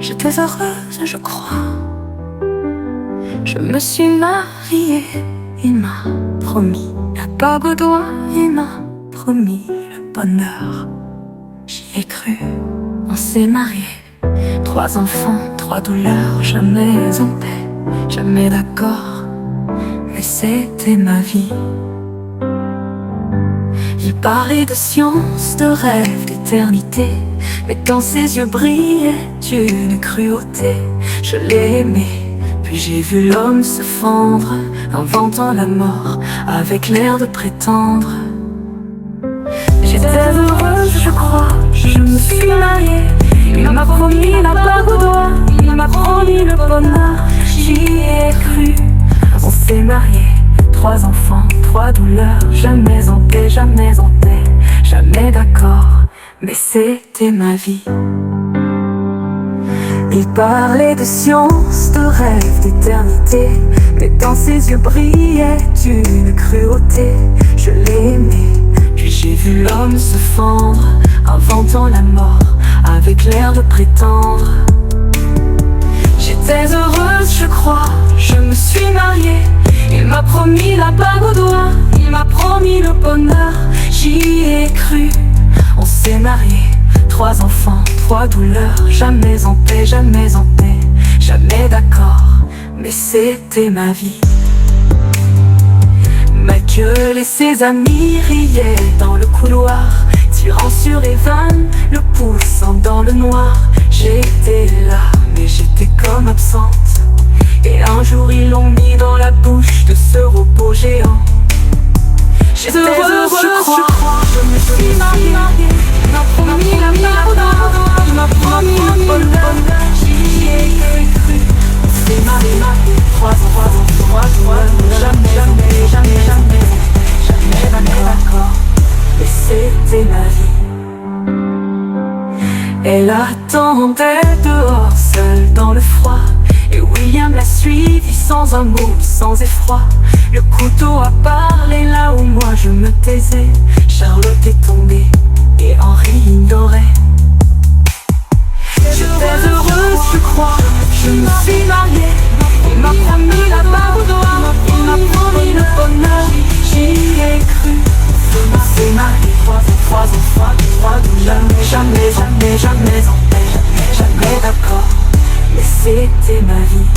J'étais heureuse, je crois. Je me suis mariée, il m'a promis la bague au doigt, il m'a promis le bonheur. J'y ai cru, on s'est mariés. 3 enfants, 3 douleurs, jamais en paix, jamais d'accord, mais c'était ma vie. Il parlait de science, de rêve, d'éternité, mais dans ses yeux brillait une cruauté. Je l'ai aimé, puis j'ai vu l'homme se fendre, inventant la mort avec l'air de prétendre. J'étais heureuse, je crois, je me suis mariée. Il m'a promis la bague au doigt, il m'a promis le bonheur, j'y ai cru. On s'est mariés, 3 enfants, 3 douleurs, jamais en paix, jamais en paix, jamais d'accord, mais c'était ma vie. Il parlait de science, de rêve, d'éternité, mais dans ses yeux brillait une cruauté. Je l'ai aimé, puis j'ai vu l'homme se fendre, inventant la mort avec l'air de prétendre. J'étais heureuse, je crois, je me suis mariée. Il m'a promis la bague au doigt, il m'a promis le bonheur, j'y ai cru. On s'est mariés, 3 enfants, 3 douleurs, jamais en paix, jamais en paix, jamais d'accord, mais c'était ma vie. Ma gueule et ses amis riaient dans le couloir, tirant sur les vannes, le poussant dans le noir. J'étais là, mais j'étais comme absente, et un jour ils l'ont mis dans la bouche de ce robot géant. J'étais heureuse, je crois, je me suis mariée. Il m'a promis la bague au doigt, il m'a promis le bonheur, j'y ai cru. On s'est mariés, 3 enfants, 3 doigts, jamais d'accord, mais c'était ma vie. Elle attendait dehors, seule dans le froid, et William l'a suivie sans un mot, sans effroi. Le couteau a parlé là où moi je me taisais. Charlotte est tombée et Henri ignorait. J'étais heureuse, je crois, je me suis mariée. Il m'a promis la bague au doigt, il m'a promis le bonheur, j'y ai cru. On s'est mariés, 3 enfants, 3 douleurs, jamais en paix, jamais d'accord, mais c'était ma vie.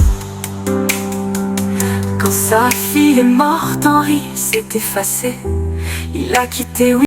Quand sa fille est morte, Henri s'est effacé. Il a quitté